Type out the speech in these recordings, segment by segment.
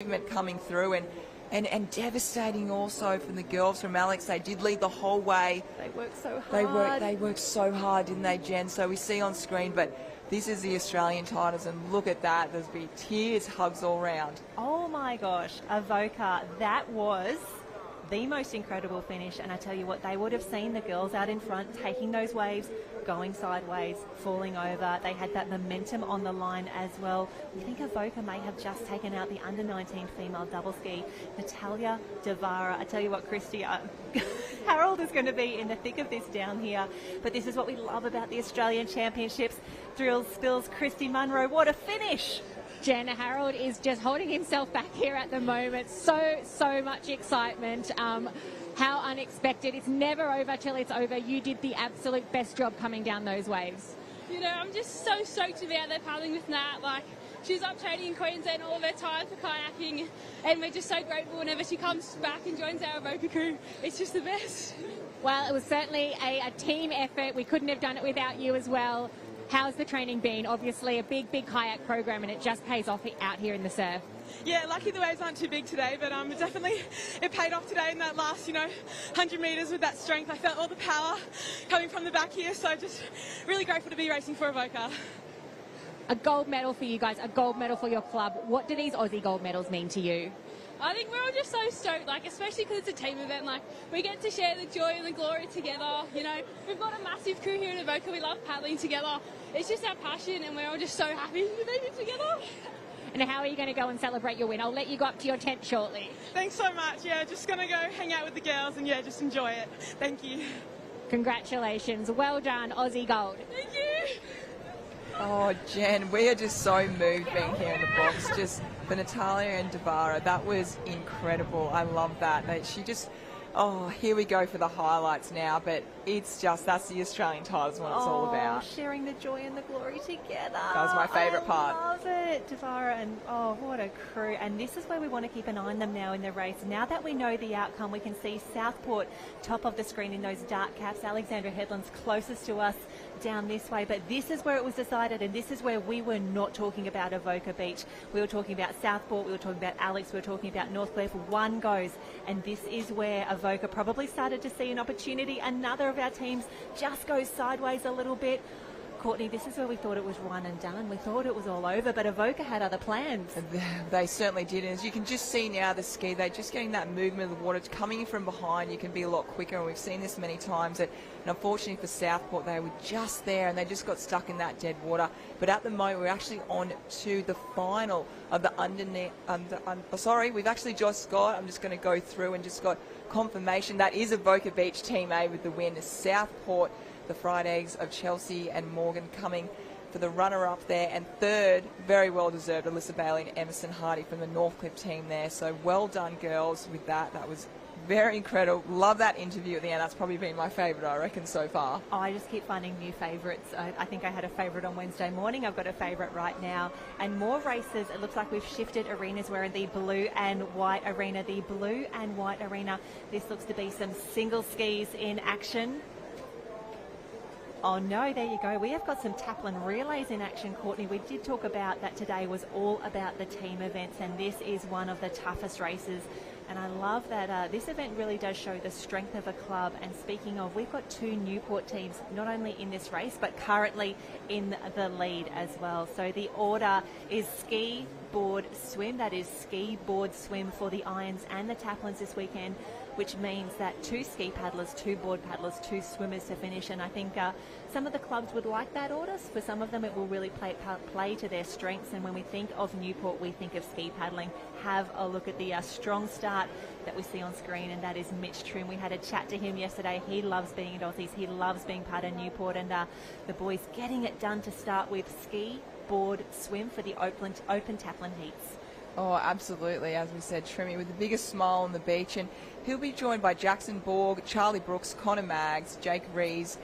movement coming through, and devastating also from the girls from Alex. They did lead the whole way. They worked so hard. They worked so hard, didn't they, Jen? So we see on screen, but this is the Australian titles, and look at that. There's been tears, hugs all round. Oh my gosh, Avoca, that was the most incredible finish. And I tell you what, they would have seen the girls out in front taking those waves, going sideways, falling over. They had that momentum on the line as well. We think Avoca may have just taken out the under-19 female double ski, Natalia Devara. I tell you what, Christy, Harold is going to be in the thick of this down here. But this is what we love about the Australian Championships. Thrills, spills, Christy Munro, what a finish! Jen, Harold is just holding himself back here at the moment. So much excitement. How unexpected. It's never over till it's over. You did the absolute best job coming down those waves. You know, I'm just so stoked to be out there paddling with Nat. Like, she's up training in Queensland all of her time for kayaking, and we're just so grateful whenever she comes back and joins our Avoca crew. It's just the best. Well, it was certainly a team effort. We couldn't have done it without you as well. How's the training been? Obviously a big kayak program, and it just pays off out here in the surf. Yeah, lucky the waves aren't too big today, but it paid off today in that last, 100 metres with that strength. I felt all the power coming from the back here, so just really grateful to be racing for Avoca. A gold medal for you guys, a gold medal for your club. What do these Aussie gold medals mean to you? I think we're all just so stoked, especially because it's a team event. We get to share the joy and the glory together. We've got a massive crew here at Avoca. We love paddling together. It's just our passion, and we're all just so happy to be here together. And how are you going to go and celebrate your win? I'll let you go up to your tent shortly. Thanks so much. Yeah, just going to go hang out with the girls and, just enjoy it. Thank you. Congratulations. Well done, Aussie gold. Thank you. Oh, Jen, we are just so moved being here in the box. Just for Natalia and Devara, that was incredible. I love that. Here we go for the highlights now, but that's the Australian titles, what it's all about. Sharing the joy and the glory together. That was my favourite part. I love it, Devara, and what a crew. And this is where we want to keep an eye on them now in the race. Now that we know the outcome, we can see Southport top of the screen in those dark caps. Alexandra Headland's closest to us down this way, but this is where it was decided, and this is where we were not talking about Avoca Beach. We were talking about Southport, we were talking about Alex, we were talking about Northcliffe. One goes, and this is where Avoca probably started to see an opportunity. Another of our teams just goes sideways a little bit. Courtney, this is where we thought it was one and done. We thought it was all over, but Avoca had other plans. They certainly did. And as you can just see now, the ski, they're just getting that movement of the water coming in from behind. You can be a lot quicker, and we've seen this many times. And unfortunately for Southport, they were just there, and they just got stuck in that dead water. But at the moment, we're actually on to the final of the we've actually just got, I'm just going to go through and just got confirmation. That is Avoca Beach Team A with the win. Southport, the Fried Eggs of Chelsea and Morgan coming for the runner-up there, and third, very well deserved, Alyssa Bailey and Emerson Hardy from the Northcliffe team there. So well done, girls, with that. That was very incredible. Love that interview at the end. That's probably been my favourite, I reckon, so far. I just keep finding new favourites. I think I had a favourite on Wednesday morning. I've got a favourite right now. And more races. It looks like we've shifted arenas. We're in the blue and white arena. The blue and white arena. This looks to be some single skis in action. Oh no, there you go. We have got some Taplin relays in action, Courtney. We did talk about that today was all about the team events, and this is one of the toughest races. And I love that this event really does show the strength of a club. And speaking of, we've got two Newport teams, not only in this race, but currently in the lead as well. So the order is ski, board, swim. That is ski, board, swim for the Irons and the Taplins this weekend, which means that 2 ski paddlers, 2 board paddlers, 2 swimmers to finish. And I think some of the clubs would like that order. For some of them, it will really play to their strengths. And when we think of Newport, we think of ski paddling. Have a look at the strong start that we see on screen, and that is Mitch Trim. We had a chat to him yesterday. He loves being at Aussies. He loves being part of Newport, and the boys getting it done to start with ski, board, swim for the Open Taplin heats. Oh, absolutely. As we said, Trimmy with the biggest smile on the beach, and he'll be joined by Jackson Borg, Charlie Brooks, Connor Maggs, Jake Rees,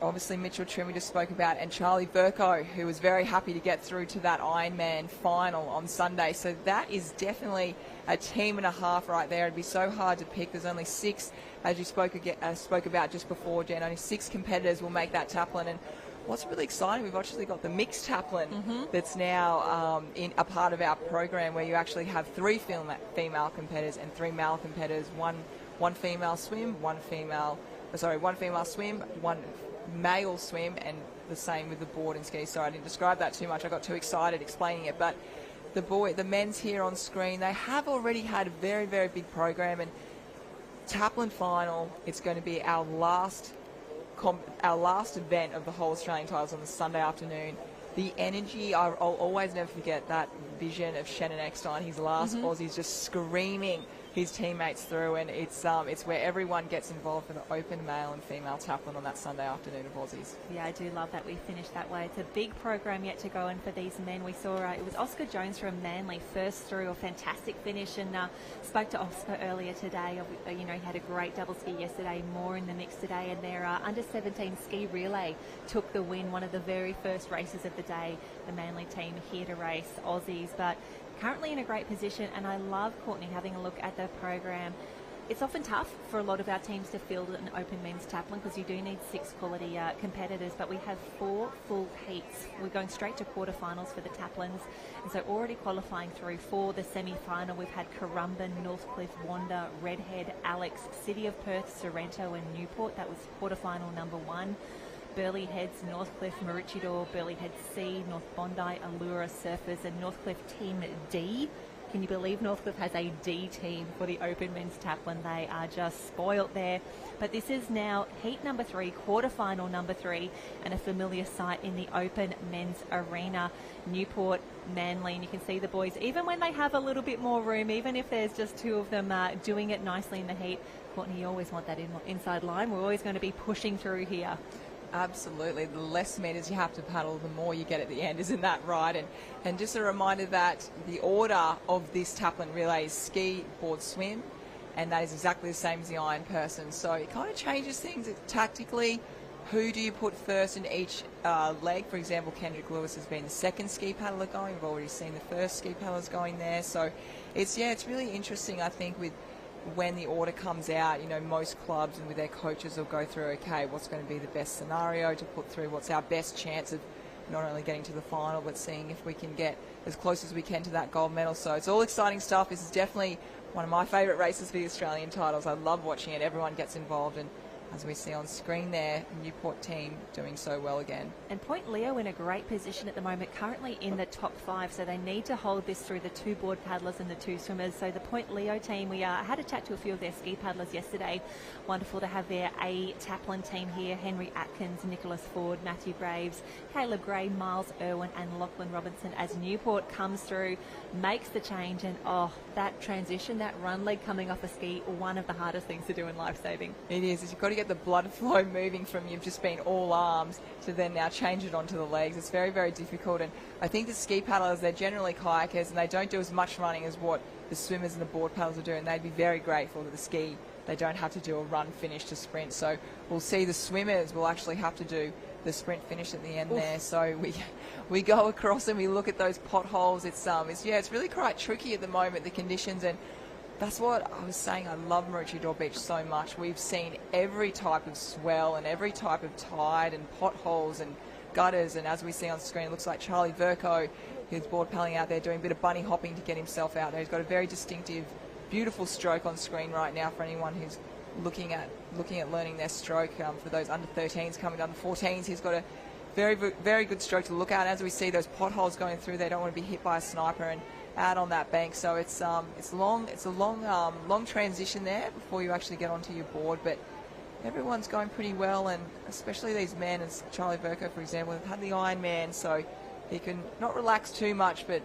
obviously Mitchell Trim we just spoke about, and Charlie Verco, who was very happy to get through to that Ironman final on Sunday. So that is definitely a team and a half right there. It'd be so hard to pick. There's only 6, as you spoke about just before, Jen, only 6 competitors will make that Taplin. And what's really exciting, we've actually got the mixed Taplin that's now in a part of our program where you actually have 3 female competitors and 3 male competitors, one female swim, one female swim, one male swim, and the same with the board and ski. Sorry, I didn't describe that too much. I got too excited explaining it. But the men's here on screen, they have already had a very, very big program, and Taplin final, it's going to be our last event of the whole Australian titles on the Sunday afternoon. The energy, I'll always never forget that vision of Shannon Eckstein, his last Aussies, just screaming his teammates through, and it's where everyone gets involved for the open male and female Taplin on that Sunday afternoon of Aussies. Yeah, I do love that we finished that way. It's a big program yet to go, and for these men, we saw it was Oscar Jones from Manley first through, a fantastic finish, and spoke to Oscar earlier today. He had a great double ski yesterday, more in the mix today, and their under-17 ski relay took the win, one of the very first races of the day. The Manley team here to race Aussies, but currently in a great position, and I love, Courtney, having a look at the program. It's often tough for a lot of our teams to field an open men's Taplin because you do need 6 quality competitors, but we have 4 full heats. We're going straight to quarterfinals for the Taplins, and so already qualifying through for the semi-final, we've had Currumbin, Northcliffe, Wanda, Redhead, Alex, City of Perth, Sorrento and Newport. That was quarterfinal number 1. Burleigh Heads, Northcliffe, Maroochydore, Burleigh Heads C, North Bondi, Allura, Surfers, and Northcliffe Team D. Can you believe Northcliffe has a D team for the open men's Taplin? They are just spoilt there. But this is now heat number 3, quarterfinal number 3, and a familiar sight in the open men's arena. Newport, Manley, and you can see the boys, even when they have a little bit more room, even if there's just 2 of them doing it nicely in the heat. Courtney, you always want that inside line. We're always going to be pushing through here. Absolutely. The less meters you have to paddle, the more you get at the end. Isn't that right? And just a reminder that the order of this Taplin relay is ski, board, swim, and that is exactly the same as the iron person. So it kind of changes things tactically. Who do you put first in each leg? For example, Kendrick Lewis has been the second ski paddler going. We've already seen the first ski paddlers going there. So it's really interesting, I think, with when the order comes out. Most clubs and with their coaches will go through, okay, what's going to be the best scenario to put through, what's our best chance of not only getting to the final, but seeing if we can get as close as we can to that gold medal. So it's all exciting stuff. This is definitely one of my favourite races for the Australian titles. I love watching it. Everyone gets involved, and as we see on screen there, Newport team doing so well again. And Point Leo in a great position at the moment, currently in the top 5, so they need to hold this through the 2 board paddlers and the 2 swimmers. So the Point Leo team, we had a chat to a few of their ski paddlers yesterday. Wonderful to have their A Taplin team here: Henry Atkins, Nicholas Ford, Matthew Graves, Caleb Gray, Miles Irwin and Lachlan Robinson, as Newport comes through, makes the change, and that transition, that run leg coming off a ski, one of the hardest things to do in life-saving. It is. You've got to get the blood flow moving from you've just been all arms to then now change it onto the legs. It's very, very difficult, and I think the ski paddlers, they're generally kayakers and they don't do as much running as what the swimmers and the board paddlers are doing. They'd be very grateful that the ski, they don't have to do a run finish to sprint. So we'll see the swimmers will actually have to do the sprint finish at the end there. So we go across and we look at those potholes. It's really quite tricky at the moment, the conditions, and that's what I was saying. I love Maroochydore Beach so much. We've seen every type of swell and every type of tide and potholes and gutters, and as we see on screen, it looks like Charlie Verco, who's board paddling out there doing a bit of bunny hopping to get himself out there. He's got a very distinctive, beautiful stroke on screen right now for anyone who's looking at learning their stroke. For those under 13s coming down the 14s, he's got a very, very good stroke to look at. As we see those potholes going through, they don't want to be hit by a sniper and out on that bank. So it's a long transition there before you actually get onto your board, but everyone's going pretty well, and especially these men, as Charlie Verco, for example, have had the Ironman, so he can not relax too much, but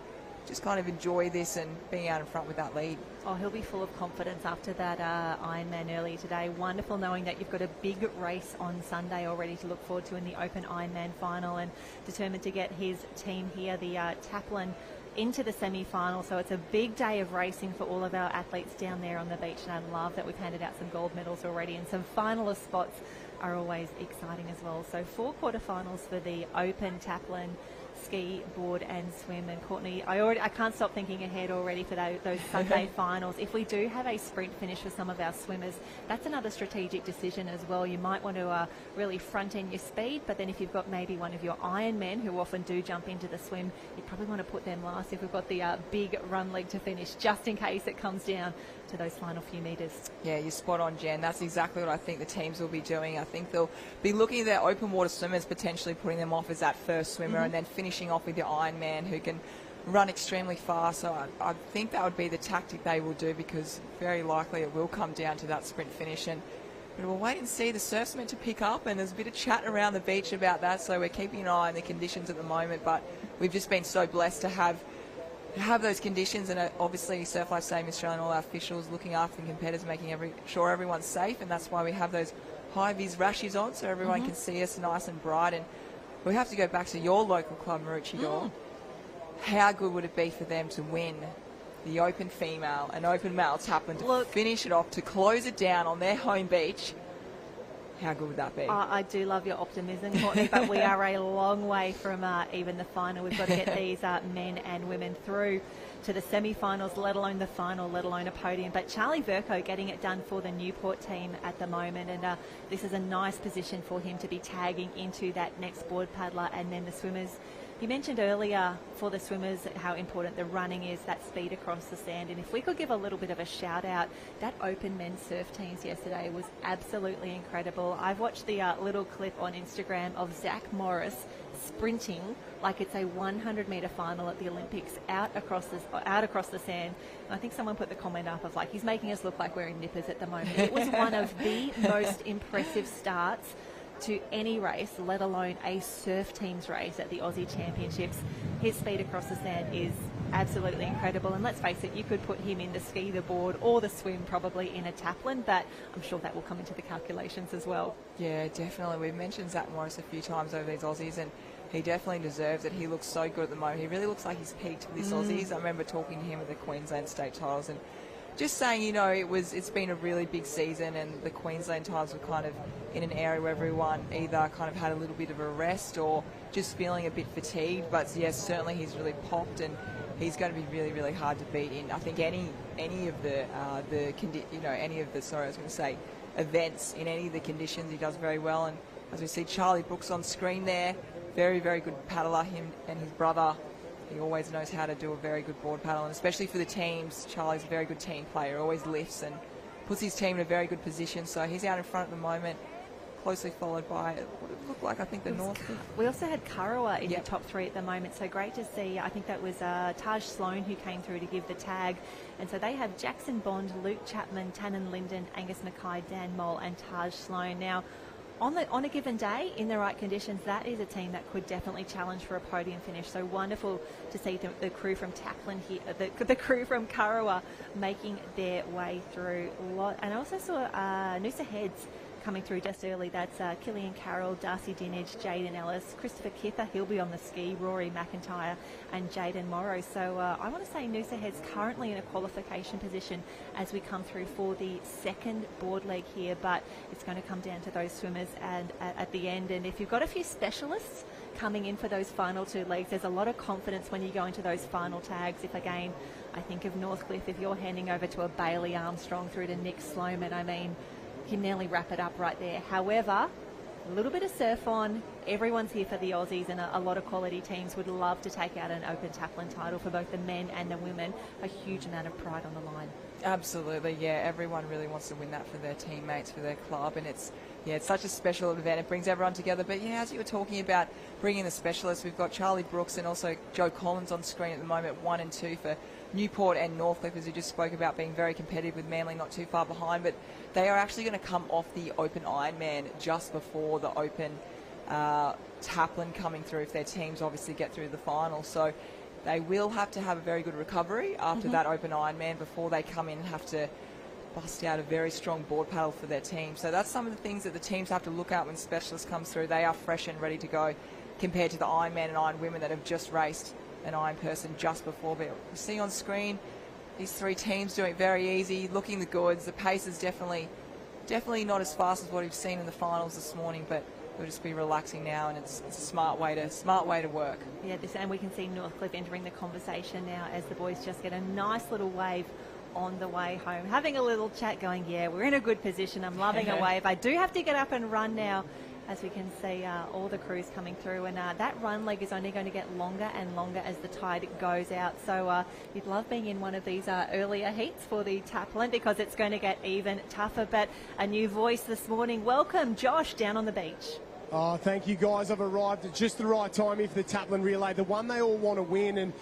just kind of enjoy this and being out in front with that lead. Oh, he'll be full of confidence after that Ironman earlier today. Wonderful knowing that you've got a big race on Sunday already to look forward to in the Open Ironman final, and determined to get his team here, the Taplin, into the semi-final. So it's a big day of racing for all of our athletes down there on the beach, and I love that we've handed out some gold medals already, and some finalist spots are always exciting as well. So 4 quarterfinals for the Open Taplin ski, board and swim. And Courtney, I can't stop thinking ahead already for those Sunday finals. If we do have a sprint finish for some of our swimmers, that's another strategic decision as well. You might want to really front end your speed, but then if you've got maybe one of your Ironmen who often do jump into the swim, you probably want to put them last if we've got the big run leg to finish, just in case it comes down to those final few metres. Yeah, you're spot on, Jen. That's exactly what I think the teams will be doing. I think they'll be looking at their open water swimmers, potentially putting them off as that first swimmer, and then finishing off with your Ironman who can run extremely fast. So I think that would be the tactic they will do, because very likely it will come down to that sprint finish. And but we'll wait and see. The surf's meant to pick up, and there's a bit of chat around the beach about that, so we're keeping an eye on the conditions at the moment. But we've just been so blessed to have those conditions, and obviously Surf Life Saving Australia and all our officials looking after the competitors, making sure everyone's safe, and that's why we have those high-vis rashes on, so everyone can see us nice and bright. And we have to go back to your local club, Maroochydore. How good would it be for them to win the Open Female and Open Male Taplin to finish it off, to close it down on their home beach? How good would that be? I do love your optimism, Courtney, but we are a long way from even the final. We've got to get these men and women through to the semi-finals, let alone the final, let alone a podium. But Charlie Verco getting it done for the Newport team at the moment, and this is a nice position for him to be tagging into that next board paddler. And then the swimmers, you mentioned earlier for the swimmers how important the running is, that speed across the sand. And if we could give a little bit of a shout out, that open men's surf teams yesterday was absolutely incredible. I've watched the little clip on Instagram of Zach Morris sprinting like it's a 100-metre final at the Olympics out across the sand. And I think someone put the comment up of like, he's making us look like we're in nippers at the moment. It was one of the most impressive starts to any race, let alone a surf team's race at the Aussie Championships. His speed across the sand is absolutely incredible, and let's face it, you could put him in the ski, the board or the swim probably in a Taplin, but I'm sure that will come into the calculations as well. Yeah, definitely. We've mentioned Zach Morris a few times over these Aussies, and he definitely deserves it. He looks so good at the moment. He really looks like he's peaked for this Aussies. I remember talking to him at the Queensland state titles and just saying, you know, it's been a really big season, and the Queensland times were kind of in an area where everyone either kind of had a little bit of a rest or just feeling a bit fatigued. But yes, certainly he's really popped, and he's going to be really, really hard to beat in, I think, any of the events in any of the conditions. He does very well, and as we see Charlie Brooks on screen there, very, very good paddler. Him and his brother, he always knows how to do a very good board paddle, and especially for the teams, Charlie's a very good team player, always lifts and puts his team in a very good position. So he's out in front at the moment, closely followed by what it looked like, I think, the North. We also had Karawa in the top three at the moment, so great to see. I think that was Taj Sloan who came through to give the tag. And so they have Jackson Bond, Luke Chapman, Tannen Linden, Angus Mackay, Dan Moll and Taj Sloan. Now, on a given day, in the right conditions, that is a team that could definitely challenge for a podium finish. So wonderful to see the crew from Taplin here, the crew from Karawa making their way through. And I also saw Noosa Heads coming through just early. That's Killian Carroll, Darcy Dinage, Jaden Ellis, Christopher Kipper, he'll be on the ski, Rory McIntyre and Jaden Morrow. So I want to say Noosa Head's currently in a qualification position as we come through for the second board leg here, but it's going to come down to those swimmers and at the end. And if you've got a few specialists coming in for those final two legs, there's a lot of confidence when you go into those final tags. If again, I think of Northcliffe, if you're handing over to a Bailey Armstrong through to Nick Sloman, I mean, you can nearly wrap it up right there. However, a little bit of surf on. Everyone's here for the Aussies, and a lot of quality teams would love to take out an Open Taplin title for both the men and the women. A huge amount of pride on the line. Absolutely, yeah. Everyone really wants to win that for their teammates, for their club, and it's such a special event. It brings everyone together. But yeah, as you were talking about bringing the specialists, we've got Charlie Brooks and also Joe Collins on screen at the moment, 1 and 2 for Newport and Northcliffe, as we just spoke about, being very competitive with Manley not too far behind. But they are actually going to come off the Open Ironman just before the Open Taplin coming through, if their teams obviously get through the final. So they will have to have a very good recovery after that Open Ironman before they come in and have to bust out a very strong board paddle for their team. So that's some of the things that the teams have to look at when specialists comes through. They are fresh and ready to go compared to the Ironman and Iron women that have just raced an Iron person just before. But you see on screen these three teams doing it very easy, looking the goods. The pace is definitely not as fast as what we've seen in the finals this morning, but They'll just be relaxing now, and it's a smart way to work. Yeah, and we can see Northcliffe entering the conversation now as the boys just get a nice little wave on the way home. Having a little chat going, yeah, we're in a good position. I'm loving a wave. I do have to get up and run now, as we can see all the crews coming through. And that run leg is only going to get longer and longer as the tide goes out. So you'd love being in one of these earlier heats for the Taplin, because it's going to get even tougher. But a new voice this morning. Welcome, Josh, down on the beach. Oh, thank you, guys. I've arrived at just the right time here for the Taplin Relay, the one they all want to win. And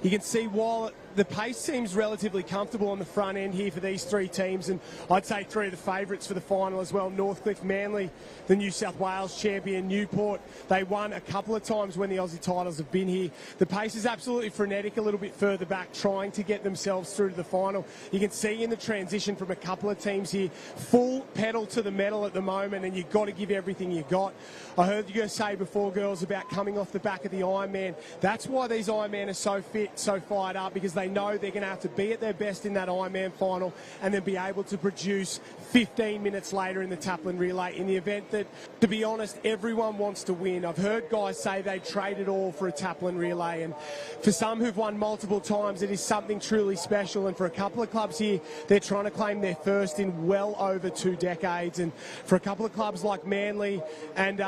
you can see while the pace seems relatively comfortable on the front end here for these three teams, and I'd say three of the favourites for the final as well. Northcliffe, Manley, the New South Wales champion, Newport. They won a couple of times when the Aussie titles have been here. The pace is absolutely frenetic a little bit further back, trying to get themselves through to the final. You can see in the transition from a couple of teams here, full pedal to the metal at the moment, and you've got to give everything you got. I heard you say before, girls, about coming off the back of the Ironman. That's why these Ironmen are so fit, so fired up, because they know they're going to have to be at their best in that Ironman final and then be able to produce 15 minutes later in the Taplin Relay, in the event that, to be honest, everyone wants to win. I've heard guys say they trade it all for a Taplin Relay, and for some who've won multiple times, it is something truly special. And for a couple of clubs here, they're trying to claim their first in well over 2 decades. And for a couple of clubs like Manley and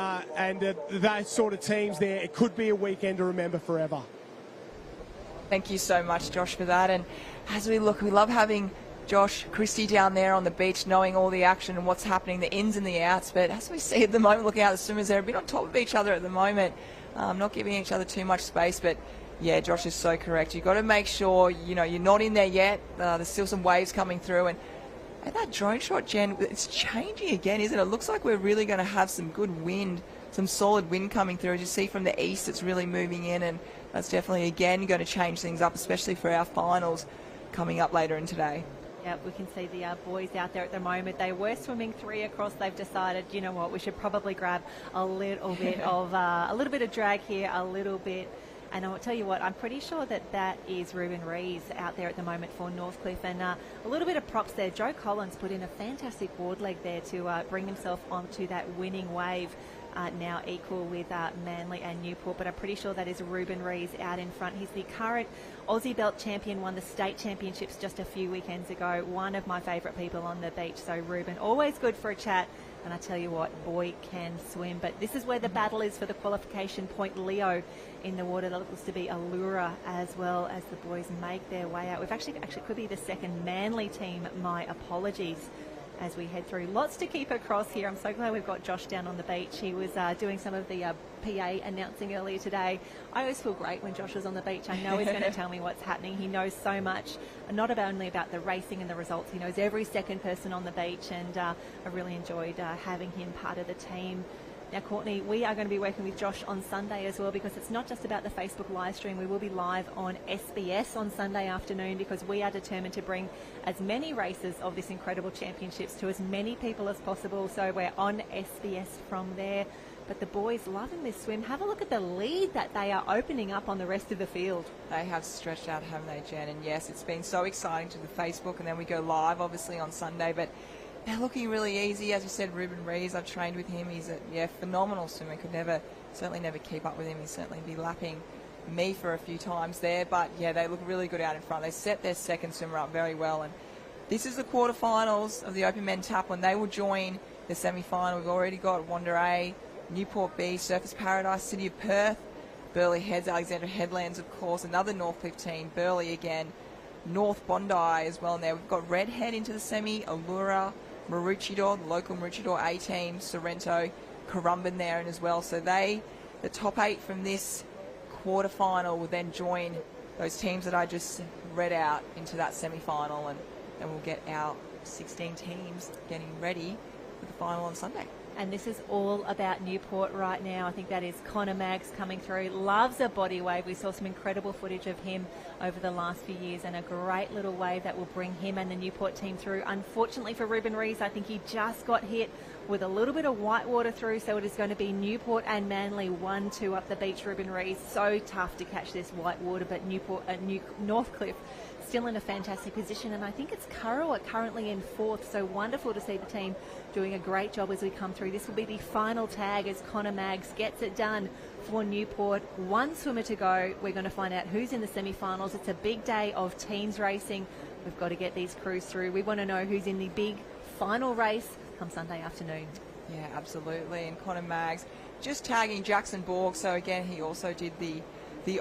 those sort of teams there, it could be a weekend to remember forever. Thank you so much, Josh, for that. And as we look, we love having Josh, Christy down there on the beach, knowing all the action and what's happening, the ins and the outs. But as we see at the moment, looking out, the swimmers there a bit on top of each other at the moment, not giving each other too much space. But yeah, Josh is so correct. You've got to make sure, you're not in there yet. There's still some waves coming through. And that drone shot, Jen, it's changing again, isn't it? It looks like we're really going to have some good wind, some solid wind coming through. As you see from the east, it's really moving in, and that's definitely, again, going to change things up, especially for our finals coming up later in today. Yeah, we can see the boys out there at the moment. They were swimming 3 across. They've decided, you know what, we should probably grab a little bit of drag here, a little bit. And I'll tell you what, I'm pretty sure that is Ruben Rees out there at the moment for Northcliffe. And a little bit of props there. Joe Collins put in a fantastic board leg there to bring himself onto that winning wave. Now equal with Manley and Newport, but I'm pretty sure that is Ruben Rees out in front. He's the current Aussie belt champion, won the state championships just a few weekends ago. One of my favourite people on the beach. So Ruben, always good for a chat. And I tell you what, boy can swim. But this is where the battle is for the qualification point. Leo in the water. That looks to be Allura as well, as the boys make their way out. We've actually could be the second Manly team. My apologies. As we head through. Lots to keep across here. I'm so glad we've got Josh down on the beach. He was doing some of the PA announcing earlier today. I always feel great when Josh is on the beach. I know he's going to tell me what's happening. He knows so much, not only about the racing and the results. He knows every second person on the beach, and I really enjoyed having him part of the team. Now, Courtney, we are going to be working with Josh on Sunday as well, because it's not just about the Facebook live stream. We will be live on SBS on Sunday afternoon, because we are determined to bring as many races of this incredible championships to as many people as possible. So we're on SBS from there. But the boys loving this swim. Have a look at the lead that they are opening up on the rest of the field. They have stretched out, haven't they, Jen? And yes, it's been so exciting to the Facebook, and then we go live, obviously, on Sunday. But they're looking really easy. As you said, Ruben Rees, I've trained with him. He's a phenomenal swimmer. Could certainly never keep up with him. He'd certainly be lapping me for a few times there. But yeah, they look really good out in front. They set their second swimmer up very well. And this is the quarterfinals of the Open Men Taplin. They will join the semi-final. We've already got Wanda A, Newport B, Surfers Paradise, City of Perth, Burleigh Heads, Alexandra Headlands, of course, another Northcliffe team, Burleigh again, North Bondi as well in there. We've got Redhead into the semi, Allura, Maroochydore, the local Maroochydore A team, Sorrento, Currumbin there and as well. So the top 8 from this quarterfinal will then join those teams that I just read out into that semi-final, and we'll get our 16 teams getting ready for the final on Sunday. And this is all about Newport right now. I think that is Connor Maggs coming through. Loves a body wave. We saw some incredible footage of him over the last few years, and a great little wave that will bring him and the Newport team through. Unfortunately for Ruben Rees, I think he just got hit with a little bit of white water through, so it is going to be Newport and Manley 1-2 up the beach. Ruben Rees, so tough to catch this white water, but Northcliffe still in a fantastic position, and I think it's Kurrawa currently in 4th, so wonderful to see the team doing a great job as we come through. This will be the final tag as Connor Maggs gets it done for Newport. One swimmer to go. We're going to find out who's in the semi-finals. It's a big day of teams racing. We've got to get these crews through. We want to know who's in the big final race come Sunday afternoon. Yeah, absolutely. And Connor Maggs just tagging Jackson Borg. So again, he also did the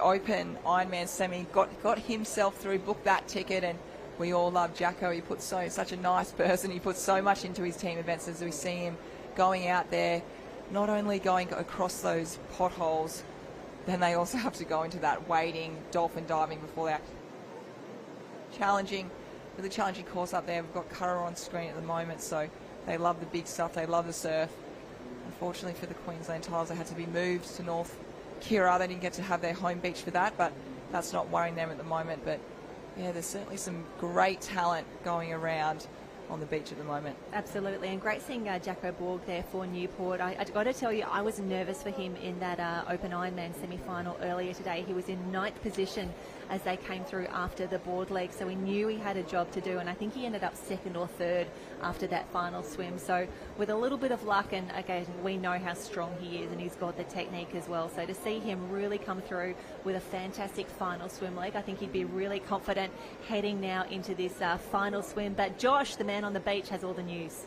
Open Ironman semi, got himself through, booked that ticket, and we all love Jacko. He puts such a nice person. He puts so much into his team events as we see him going out there, not only going across those potholes, then they also have to go into that wading, dolphin diving before that really challenging course up there. We've got Curra on screen at the moment, so they love the big stuff. They love the surf. Unfortunately for the Queensland Tiles, they had to be moved to North Kira. They didn't get to have their home beach for that, but that's not worrying them at the moment. But yeah, there's certainly some great talent going around on the beach at the moment. Absolutely, and great seeing Jacko Borg there for Newport. I got to tell you, I was nervous for him in that Open Ironman semi-final earlier today. He was in 9th position as they came through after the board leg, so we knew he had a job to do, and I think he ended up 2nd or 3rd after that final swim. So with a little bit of luck, and again, we know how strong he is, and he's got the technique as well. So to see him really come through with a fantastic final swim leg, I think he'd be really confident heading now into this final swim. But Josh, the man on the beach, has all the news.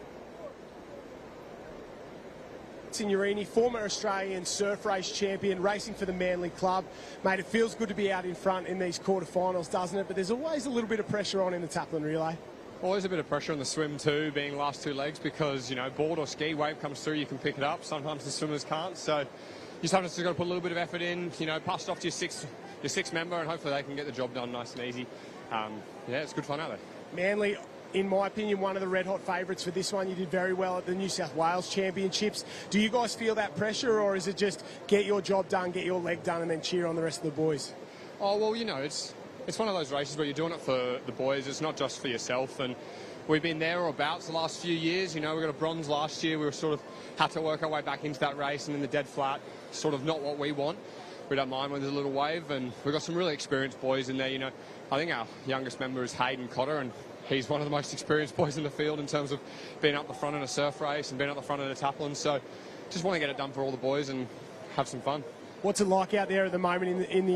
Signorini, former Australian surf race champion, racing for the Manley club. Mate, it feels good to be out in front in these quarterfinals, doesn't it? But there's always a little bit of pressure on in the Taplin relay. Always a bit of pressure on the swim too, being last 2 legs, because, you know, board or ski, wave comes through, you can pick it up. Sometimes the swimmers can't, so you sometimes just got to put a little bit of effort in, you know, pass it off to your sixth member, and hopefully they can get the job done nice and easy. Yeah, it's good fun out there. Manley, in my opinion, one of the red-hot favourites for this one. You did very well at the New South Wales Championships. Do you guys feel that pressure, or is it just get your job done, get your leg done, and then cheer on the rest of the boys? Oh, well, you know, it's one of those races where you're doing it for the boys. It's not just for yourself, and we've been there or abouts the last few years. You know, we got a bronze last year. We were sort of had to work our way back into that race, and in the dead flat, sort of not what we want. We don't mind when there's a little wave, and we've got some really experienced boys in there. You know, I think our youngest member is Hayden Cotter, and he's one of the most experienced boys in the field in terms of being up the front in a surf race and being up the front in a Taplin. So just want to get it done for all the boys and have some fun. What's it like out there at the moment in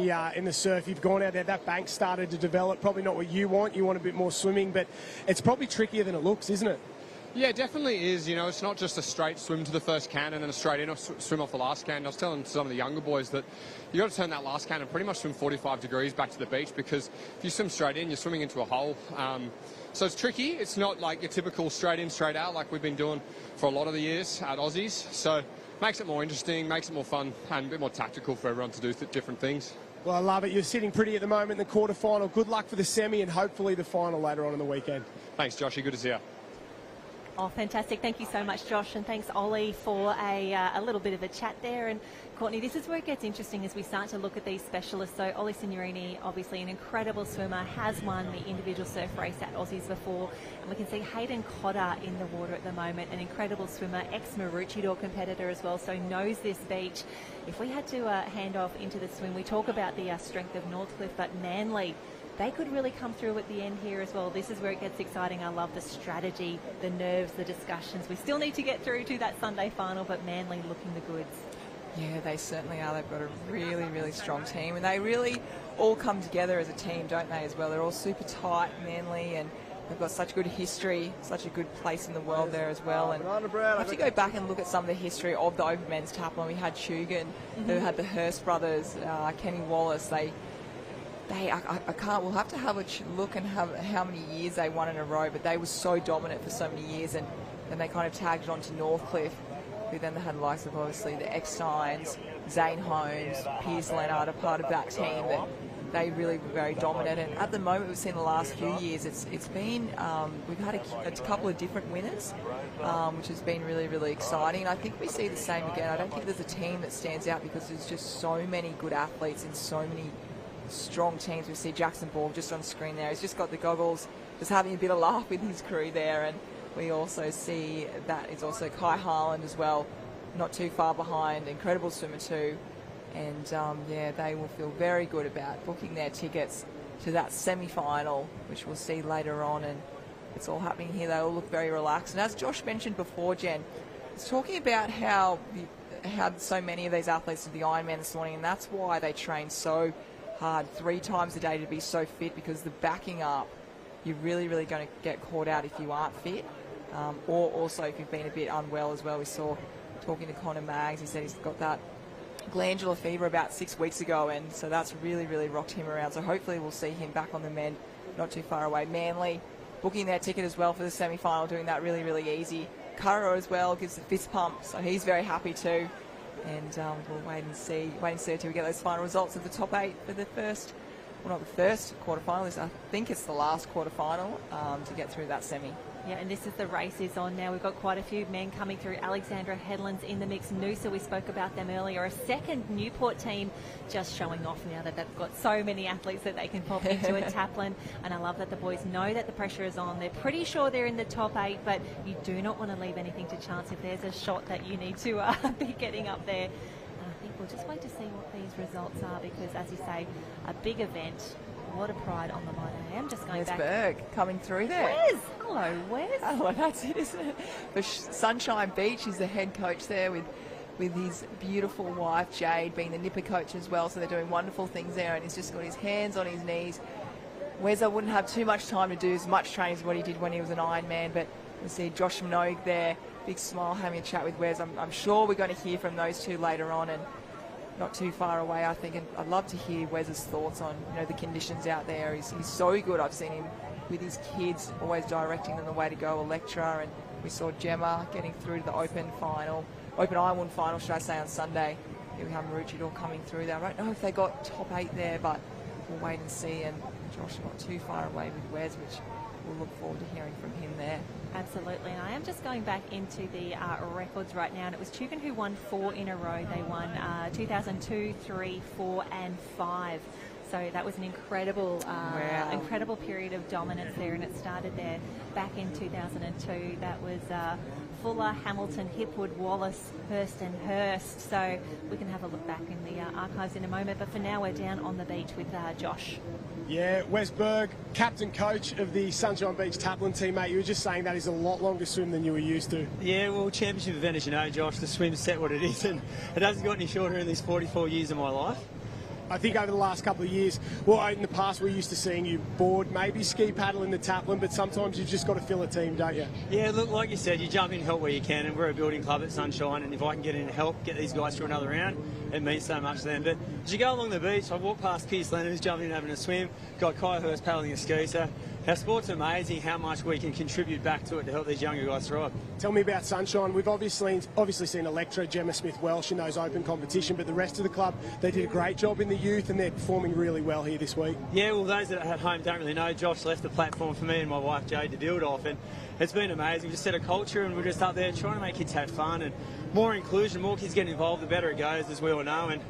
the surf? You've gone out there, that bank started to develop, probably not what you want. You want a bit more swimming, but it's probably trickier than it looks, isn't it? Yeah, it definitely is. You know, it's not just a straight swim to the first can and then a straight in or swim off the last can. I was telling some of the younger boys that you got to turn that last can and pretty much swim 45 degrees back to the beach, because if you swim straight in, you're swimming into a hole. So it's tricky. It's not like your typical straight in, straight out like we've been doing for a lot of the years at Aussies. So makes it more interesting, makes it more fun, and a bit more tactical for everyone to do different things. Well, I love it. You're sitting pretty at the moment in the quarterfinal. Good luck for the semi and hopefully the final later on in the weekend. Thanks, Joshy. Good to see you. Oh, fantastic. Thank you so much, Josh, and thanks, Ollie, for a little bit of a chat there. And Courtney, this is where it gets interesting as we start to look at these specialists. So Ollie Signorini, obviously an incredible swimmer, has won the individual surf race at Aussies before. And we can see Hayden Cotter in the water at the moment, an incredible swimmer, ex-Maroochydore competitor as well, so knows this beach. If we had to hand off into the swim, we talk about the strength of Northcliffe, but Manley, they could really come through at the end here as well. This is where it gets exciting. I love the strategy, the nerves, the discussions. We still need to get through to that Sunday final, but Manley looking the goods. Yeah, they certainly are. They've got a really, really strong team, and they really all come together as a team, don't they, as well? They're all super tight, Manly, and they've got such good history, such a good place in the world there as well. And I have to go back and look at some of the history of the Open Men's Taplin. We had Shugan, who had the Hurst brothers, Kenny Wallace. We'll have to have a look and have how many years they won in a row, but they were so dominant for so many years, and then they kind of tagged it on to Northcliffe, who then had the likes of obviously the Ecksteins, Zane Holmes, Piers Leonard, a part of that team that they really were very dominant. And at the moment, we've seen the last few years, it's been, we've had a couple of different winners, which has been really, really exciting. And I think we see the same again. I don't think there's a team that stands out because there's just so many good athletes in so many strong teams. We see Jackson Borg just on screen there. He's just got the goggles, just having a bit of laugh with his crew there. And we also see that is also Kai Harland as well, not too far behind, incredible swimmer too. And yeah, they will feel very good about booking their tickets to that semi-final, which we'll see later on. And it's all happening here. They all look very relaxed. And as Josh mentioned before, Jen, it's talking about how so many of these athletes did the Ironman this morning, and that's why they train so hard 3 times a day to be so fit, because the backing up, you're really, really going to get caught out if you aren't fit, or also if you've been a bit unwell as well. We saw, talking to Connor Maggs, he said he's got that glandular fever about 6 weeks ago, and so that's really, really rocked him around. So hopefully we'll see him back on the mend not too far away. Manley booking their ticket as well for the semi-final, doing that really, really easy. Curro as well gives a fist pump, so he's very happy too. And we'll wait and see until we get those final results of the top 8 for the first, well, not the first quarterfinal, I think it's the last quarterfinal to get through that semi. Yeah, and this is the race is on now. We've got quite a few men coming through. Alexandra Headland's in the mix. Noosa, we spoke about them earlier. A second Newport team just showing off now that they've got so many athletes that they can pop into a Taplin. And I love that the boys know that the pressure is on. They're pretty sure they're in the top 8, but you do not want to leave anything to chance if there's a shot that you need to be getting up there. And I think we'll just wait to see what these results are, because, as you say, a big event. A lot of pride on the line. I am just going back. Berg coming through there. Wes! Hello, Wes. Oh, that's it, isn't it? For Sunshine Beach, he's the head coach there with his beautiful wife, Jade, being the Nipper coach as well. So they're doing wonderful things there, and he's just got his hands on his knees. Wes wouldn't have too much time to do as much training as what he did when he was an Ironman, but you see Josh Minogue there, big smile, having a chat with Wes. I'm sure we're going to hear from those two later on, and not too far away, I think. And I'd love to hear Wes's thoughts on, the conditions out there. He's so good. I've seen him with his kids, always directing them the way to go, a lecturer. And we saw Gemma getting through to the Open Ironman final, should I say, on Sunday. Here we have Maroochydore coming through there. I don't know if they got top 8 there, but we'll wait and see. And Josh not too far away with Wes, which we'll look forward to hearing from him there. Absolutely, and I am just going back into the records right now, and it was Tugan who won 4 in a row. They won 2002, 3, 4 and 5. So that was an incredible incredible period of dominance there, and it started there back in 2002. That was Fuller, Hamilton, Hipwood, Wallace, Hurst and Hurst. So we can have a look back in the archives in a moment, but for now we're down on the beach with Josh. Yeah, Wes Berg, captain coach of the Sunshine Beach Taplin team, mate. You were just saying that is a lot longer swim than you were used to. Yeah, well, championship event, as you know, Josh, the swim's set what it is, and it hasn't got any shorter in these 44 years of my life. I think over the last couple of years, well, in the past we're used to seeing you board, maybe ski paddle in the Taplin, but sometimes you've just got to fill a team, don't you? Yeah, look, like you said, you jump in and help where you can, and we're a building club at Sunshine, and if I can get in and help get these guys through another round, it means so much to them. But as you go along the beach, I walk past Pierce Leonard, who's jumping in having a swim, got Kai Hurst paddling a ski, so our sport's amazing how much we can contribute back to it to help these younger guys thrive. Tell me about Sunshine. We've obviously seen Electra, Gemma Smith-Welsh in those open competition, but the rest of the club, they did a great job in the youth and they're performing really well here this week. Yeah, well, those that are at home don't really know, Josh left the platform for me and my wife Jade to build off, and it's been amazing. We just set a culture and we're just up there trying to make kids have fun, and more inclusion, more kids getting involved, the better it goes, as we all know, and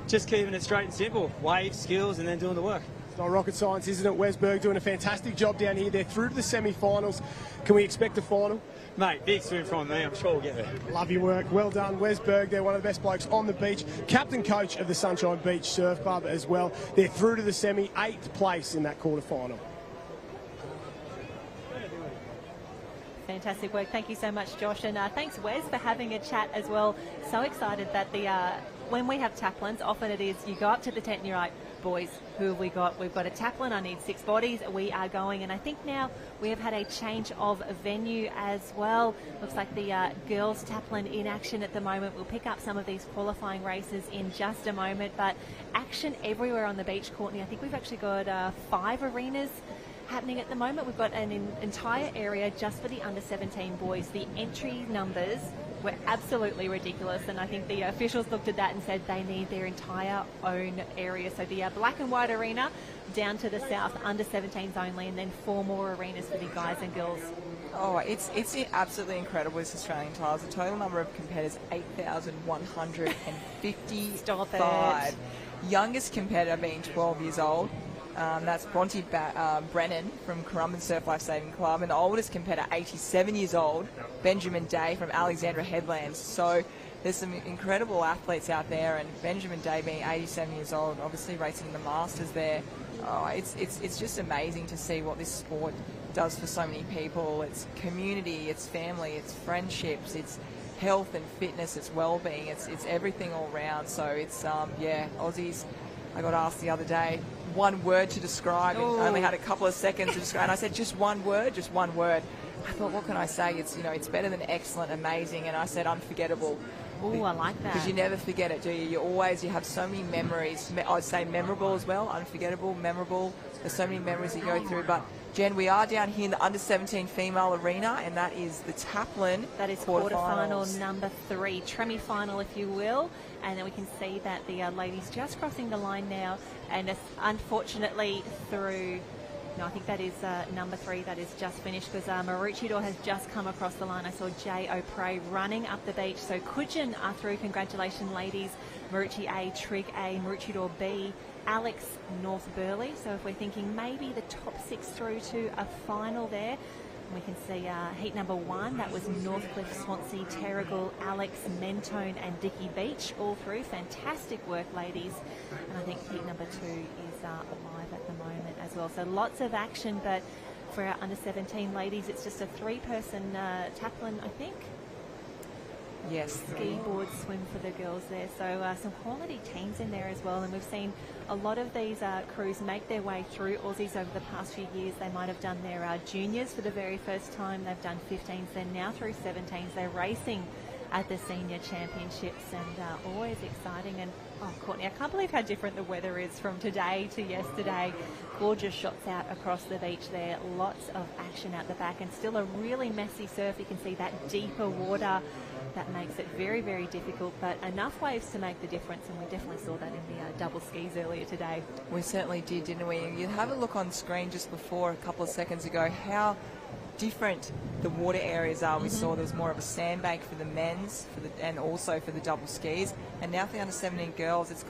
just keeping it straight and simple. Waves, skills, and then doing the work. It's not rocket science, isn't it? Wes Berg doing a fantastic job down here. They're through to the semi-finals. Can we expect a final? Mate, big swim from me. I'm sure we'll get there. Love your work. Well done, Wes Berg. They're one of the best blokes on the beach. Captain coach of the Sunshine Beach Surf Club as well. They're through to the semi, 8th place in that quarterfinal. Fantastic work. Thank you so much, Josh. And thanks, Wes, for having a chat as well. So excited that when we have Taplins, often it is you go up to the tent and you're like, boys, who have we got? We've got a Taplin. I need 6 bodies. We are going. And I think now we have had a change of venue as well. Looks like the girls Taplin in action at the moment. We'll pick up some of these qualifying races in just a moment. But action everywhere on the beach, Courtney. I think we've actually got 5 arenas happening at the moment. We've got an entire area just for the under-17 boys. The entry numbers were absolutely ridiculous, and I think the officials looked at that and said they need their entire own area. So the black and white arena down to the south, under-17s only, and then 4 more arenas for the guys and girls. Oh, it's absolutely incredible, this Australian tiles. The total number of competitors, 8,155. Stop it. Youngest competitor being 12 years old. That's Bronte Brennan from Currumbin Surf Life Saving Club, and the oldest competitor, 87 years old, Benjamin Day from Alexandra Headlands. So there's some incredible athletes out there, and Benjamin Day being 87 years old, obviously racing the Masters there Oh, it's just amazing to see what this sport does for so many people. It's community, it's family, it's friendships, it's health and fitness, it's well-being, it's everything all round. So it's Aussies. I got asked the other day one word to describe, and I only had a couple of seconds to describe, and I said just one word. I thought, what can I say? It's better than excellent, amazing, and I said unforgettable. Oh, I like that. Because you never forget it, do you? You have so many memories. I'd say memorable as well, unforgettable, memorable. There's so many memories you go through. But, Jen, we are down here in the under-17 female arena, and that is the Taplin. That is quarterfinal number 3, tremi-final, if you will. And then we can see that the ladies just crossing the line now. And unfortunately through... No, I think that is number 3 that is just finished, because Maroochydore has just come across the line. I saw Jay O'Prey running up the beach. So Kudjin are through. Congratulations, ladies. Maroochy A, Trig A, Maroochydore B, Alex, North Burleigh. So if we're thinking maybe the top 6 through to a final there. We can see heat number 1, that was Northcliffe, Swansea, Terrigal, Alex, Mentone and Dicky Beach, all through. Fantastic work, ladies. And I think heat number 2 is live at the moment as well. So lots of action, but for our under-17 ladies, it's just a 3-person Taplin, I think. Yes. Ski, board, swim for the girls there. So some quality teams in there as well. And we've seen a lot of these crews make their way through Aussies over the past few years. They might have done their juniors for the very first time. They've done 15s. They're now through 17s. They're racing at the senior championships, and always exciting. And Courtney, I can't believe how different the weather is from today to yesterday. Gorgeous shots out across the beach there. Lots of action out the back, and still a really messy surf. You can see that deeper water. That makes it very, very difficult, but enough waves to make the difference, and we definitely saw that in the double skis earlier today. We certainly did, didn't we? You have a look on screen just before, a couple of seconds ago, how different the water areas are. We saw there was more of a sandbank for the men's and also for the double skis, and now for the under-17 girls, it's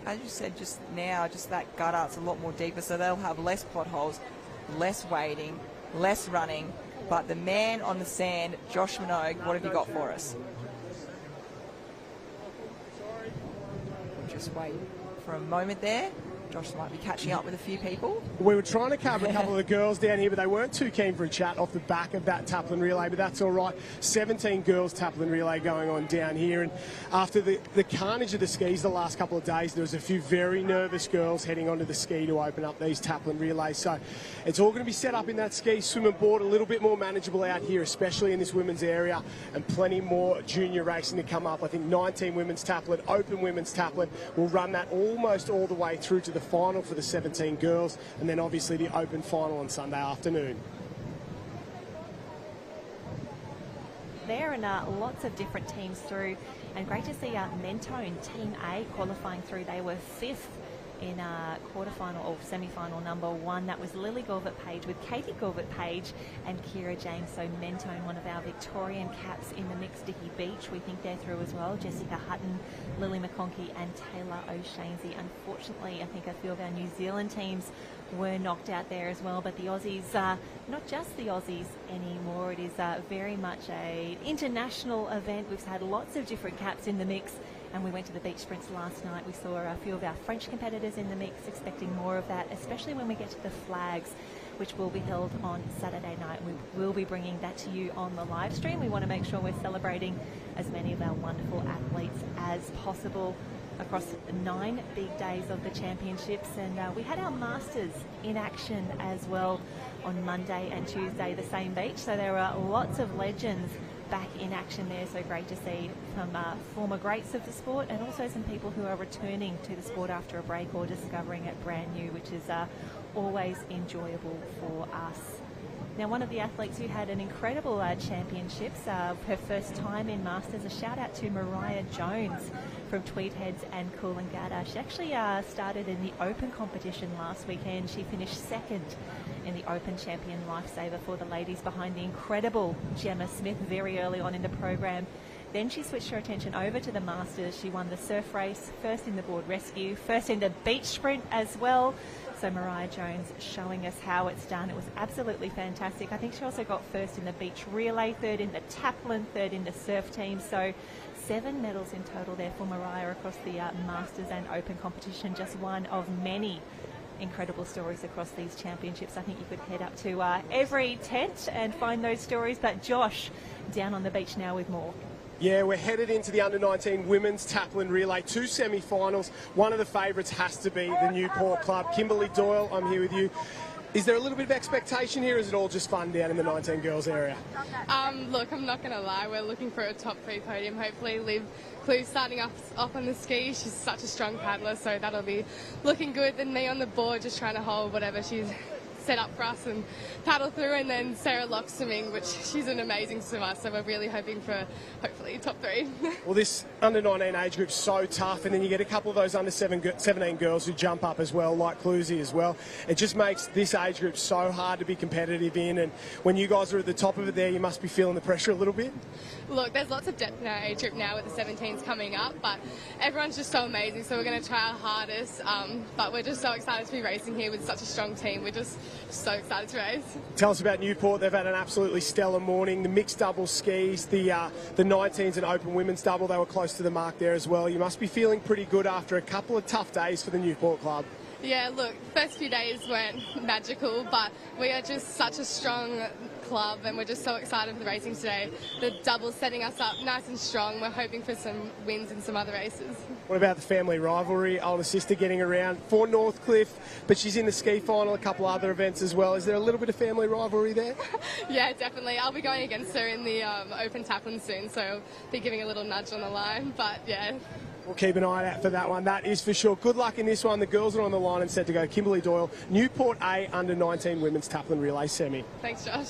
as you said just now, just that gutter, it's a lot more deeper, so they'll have less potholes, less wading, less running. But the man on the sand, Josh Minogue, what have you got for us? We'll just wait for a moment there. Josh might be catching up with a few people. We were trying to cover a couple of the girls down here, but they weren't too keen for a chat off the back of that Taplin relay, but that's all right. 17 girls Taplin relay going on down here, and after the carnage of the skis the last couple of days, there was a few very nervous girls heading onto the ski to open up these Taplin relays. So it's all going to be set up in that ski, swim and board, a little bit more manageable out here, especially in this women's area, and plenty more junior racing to come up. I think 19 women's Taplin, open women's Taplin, will run that almost all the way through to the final for the 17 girls, and then obviously the open final on Sunday afternoon. There, and lots of different teams through, and great to see Mentone Team A qualifying through. They were 5th in quarterfinal or semi-final number 1. That was Lily Gorvett-Page with Katie Gorvett-Page and Kira James. So Mentone, one of our Victorian caps in the mix. Dicky Beach, we think they're through as well. Jessica Hutton, Lily McConkey and Taylor O'Shanesy. Unfortunately, I think a few of our New Zealand teams were knocked out there as well, but the Aussies, not just the Aussies anymore, it is very much an international event. We've had lots of different caps in the mix, and we went to the beach sprints last night. We saw a few of our French competitors in the mix, expecting more of that, especially when we get to the flags, which will be held on Saturday night. We will be bringing that to you on the live stream. We want to make sure we're celebrating as many of our wonderful athletes as possible across 9 big days of the championships, and we had our Masters in action as well on Monday and Tuesday, the same beach, so there are lots of legends back in action there. So great to see some former greats of the sport, and also some people who are returning to the sport after a break or discovering it brand new, which is always enjoyable for us. Now, one of the athletes who had an incredible championships, her first time in Masters, a shout out to Mariah Jones from Tweed Heads and Coolangatta. She actually started in the Open competition last weekend. She finished 2nd in the Open Champion Lifesaver for the ladies, behind the incredible Gemma Smith very early on in the program. Then she switched her attention over to the Masters. She won the surf race, 1st in the board rescue, 1st in the beach sprint as well. So Mariah Jones showing us how it's done. It was absolutely fantastic. I think she also got 1st in the beach relay, 3rd in the Taplin, 3rd in the surf team. So 7 medals in total there for Mariah across the Masters and Open competition. Just one of many incredible stories across these championships. I think you could head up to every tent and find those stories. But Josh, down on the beach now with more. Yeah, we're headed into the under-19 women's Taplin relay, 2 semi-finals. One of the favourites has to be the Newport club. Kimberly Doyle, I'm here with you. Is there a little bit of expectation here, or is it all just fun down in the 19 girls area? Look, I'm not going to lie, we're looking for a top 3 podium. Hopefully Liv Clue's starting off on the skis. She's such a strong paddler, so that'll be looking good. Then me on the board just trying to hold whatever she's set up for us and paddle through, and then Sarah Locke swimming, which she's an amazing swimmer, so we're really hoping for hopefully top 3. Well, this under-19 age group's so tough, and then you get a couple of those under-17 girls who jump up as well, like Clusie as well. It just makes this age group so hard to be competitive in, and when you guys are at the top of it there, you must be feeling the pressure a little bit. Look, there's lots of depth in our age group now with the 17s coming up, but everyone's just so amazing, so we're going to try our hardest, but we're just so excited to be racing here with such a strong team. We're just so excited to race. Tell us about Newport. They've had an absolutely stellar morning. The mixed double skis, the 19s and open women's double, they were close to the mark there as well. You must be feeling pretty good after a couple of tough days for the Newport club. Yeah, look, the first few days weren't magical, but we are just such a strong club and we're just so excited for the racing today. The double's setting us up nice and strong. We're hoping for some wins in some other races. What about the family rivalry? Older sister getting around for Northcliffe, but she's in the ski final, a couple other events as well. Is there a little bit of family rivalry there? Yeah, definitely. I'll be going against her in the Open Taplin soon, so I'll be giving a little nudge on the line, but yeah. We'll keep an eye out for that one, that is for sure. Good luck in this one. The girls are on the line and set to go. Kimberly Doyle, Newport A under-19 women's Taplin relay semi. Thanks, Josh.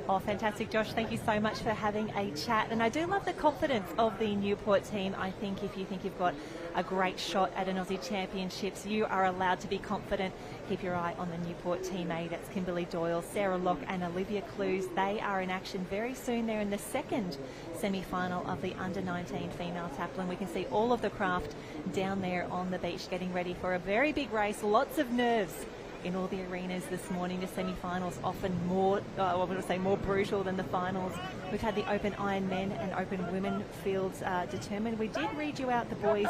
Oh, fantastic, Josh. Thank you so much for having a chat. And I do love the confidence of the Newport team. I think if you think you've got a great shot at an Aussie Championships, you are allowed to be confident. Keep your eye on the Newport team A. That's Kimberly Doyle, Sarah Locke and Olivia Clues. They are in action very soon. They're in the second semi-final of the under-19 female Taplin. We can see all of the craft down there on the beach getting ready for a very big race. Lots of nerves in all the arenas this morning. The semi-finals often more, more brutal than the finals. We've had the open Ironmen and open women fields determined. We did read you out the boys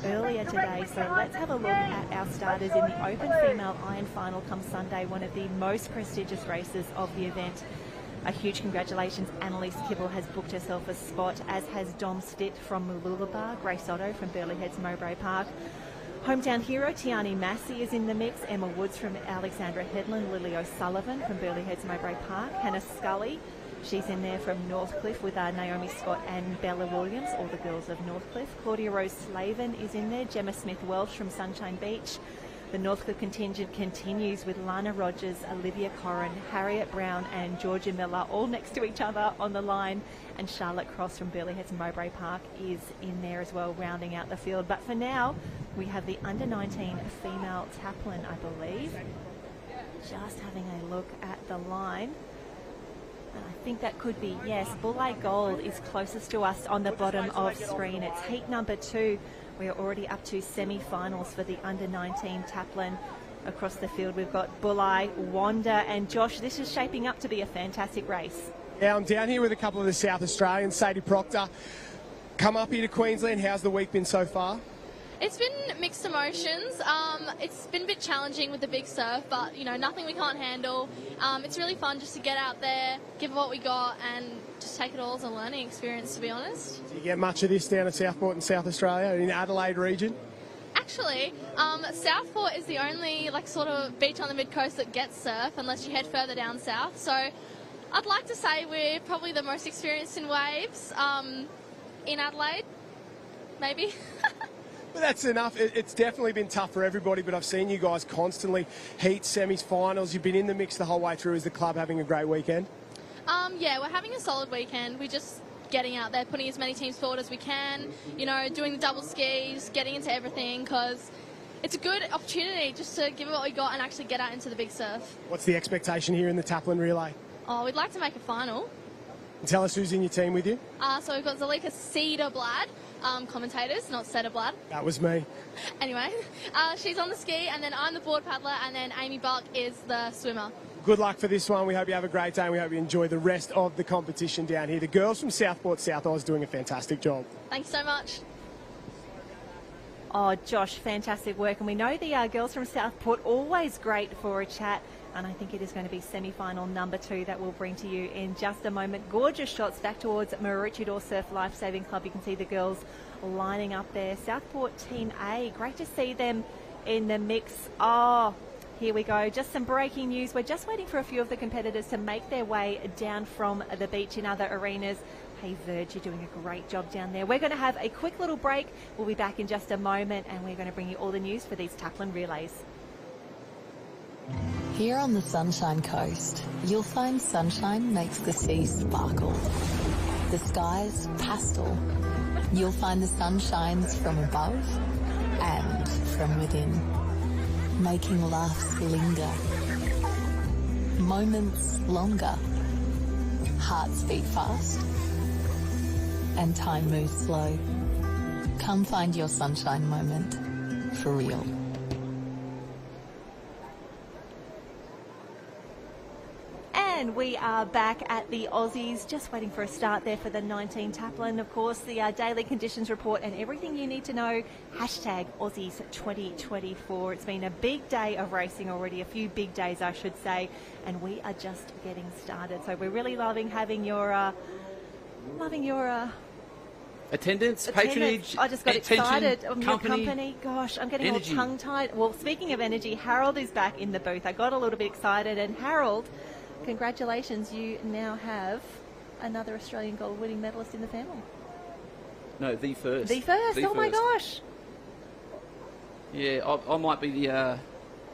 earlier today, so let's have a look at our starters in the open female Iron final come Sunday, one of the most prestigious races of the event. A huge congratulations. Annalise Kibble has booked herself a spot, as has Dom Stitt from Mooloolaba, Grace Otto from Burleigh Heads Mowbray Park. Hometown hero Tiani Massey is in the mix. Emma Woods from Alexandra Headland, Lily O'Sullivan from Burleigh Heads Mowbray Park, Hannah Scully, she's in there from Northcliffe with Naomi Scott and Bella Williams, all the girls of Northcliffe. Claudia Rose Slavin is in there, Gemma Smith Welsh from Sunshine Beach. The Northcliffe contingent continues with Lana Rogers, Olivia Corrin, Harriet Brown and Georgia Miller all next to each other on the line, and Charlotte Cross from Burleigh Heads Mowbray Park is in there as well, rounding out the field. But for now, we have the under-19 female Taplin, I believe. Just having a look at the line. And I think that could be, yes, Bulleye Gold is closest to us on the bottom of screen. It's heat number 2. We are already up to semi-finals for the under-19 Taplin. Across the field, we've got Bulleye, Wanda and Josh. This is shaping up to be a fantastic race. Yeah, I'm down here with a couple of the South Australians. Sadie Proctor, come up here to Queensland. How's the week been so far? It's been mixed emotions. It's been a bit challenging with the big surf, but, you know, nothing we can't handle. It's really fun just to get out there, give what we got, and just take it all as a learning experience, to be honest. Do you get much of this down at Southport in South Australia, in the Adelaide region? Actually, Southport is the only, sort of beach on the mid-coast that gets surf, unless you head further down south. So I'd like to say we're probably the most experienced in waves in Adelaide, maybe. But that's enough. It's definitely been tough for everybody, but I've seen you guys constantly heat, semis, finals. You've been in the mix the whole way through. Is the club having a great weekend? Yeah, we're having a solid weekend. We're just getting out there, putting as many teams forward as we can, you know, doing the double skis, getting into everything, because it's a good opportunity just to give it what we got and actually get out into the big surf. What's the expectation here in the Taplin relay? Oh, we'd like to make a final. And tell us who's in your team with you. So we've got Zalika Cederblad, commentators, not Cederblad. That was me. Anyway, she's on the ski, and then I'm the board paddler, and then Amy Buck is the swimmer. Good luck for this one. We hope you have a great day, and we hope you enjoy the rest of the competition down here. The girls from Southport South Oz doing a fantastic job. Thanks so much. Oh, Josh, fantastic work. And we know the girls from Southport, always great for a chat. And I think it is going to be semi-final number 2 that we'll bring to you in just a moment. Gorgeous shots back towards Maroochydore Surf Lifesaving Club. You can see the girls lining up there. Southport Team A, great to see them in the mix. Oh, here we go. Just some breaking news. We're just waiting for a few of the competitors to make their way down from the beach in other arenas. Hey, Verge, you're doing a great job down there. We're going to have a quick little break. We'll be back in just a moment, and we're going to bring you all the news for these Taplin relays. Here on the Sunshine Coast, you'll find sunshine makes the seas sparkle. The skies pastel. You'll find the sun shines from above and from within, making laughs linger, moments longer, hearts beat fast, and time moves slow. Come find your sunshine moment for real. And we are back at the Aussies, just waiting for a start there for the 19 Taplin. Of course, the daily conditions report and everything you need to know. Hashtag Aussies 2024. It's been a big day of racing already, a few big days, I should say, and we are just getting started. So we're really loving having your attendance, patronage. I just got attention, excited of your company. company. Gosh, I'm getting Energy. all tongue-tied. Well, speaking of energy, Harold is back in the booth. I got a little bit excited, and Harold, congratulations, you now have another Australian gold winning medalist in the family. No, the first. The first, oh my gosh. Yeah, I might be the,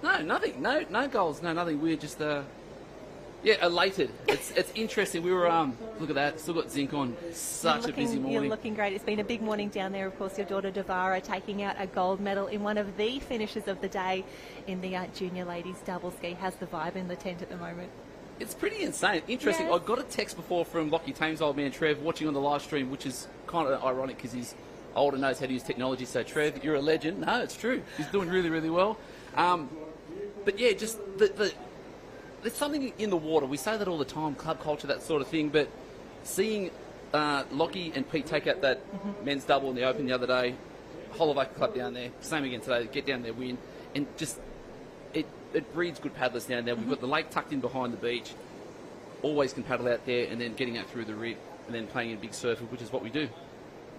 no, nothing, no goals, no, nothing, we're just, yeah, elated. It's interesting, we were, look at that, still got zinc on, such a busy morning. You're looking great. It's been a big morning down there. Of course, your daughter Devara taking out a gold medal in one of the finishes of the day in the junior ladies double ski. How's the vibe in the tent at the moment? It's pretty insane. Interesting. Yes. I got a text before from Lockie Tame's old man Trev watching on the live stream, which is kind of ironic because he's older, knows how to use technology. So Trev, you're a legend. No, it's true. He's doing really, really well. But yeah, just there's something in the water. We say that all the time, club culture, that sort of thing. But seeing Lockie and Pete take out that men's double in the Open the other day, Hollowacre Club down there, same again today, get down there, win, and just it breeds good paddlers down there. We've got the lake tucked in behind the beach. Always can paddle out there and then getting out through the rip and then playing in big surfer, which is what we do.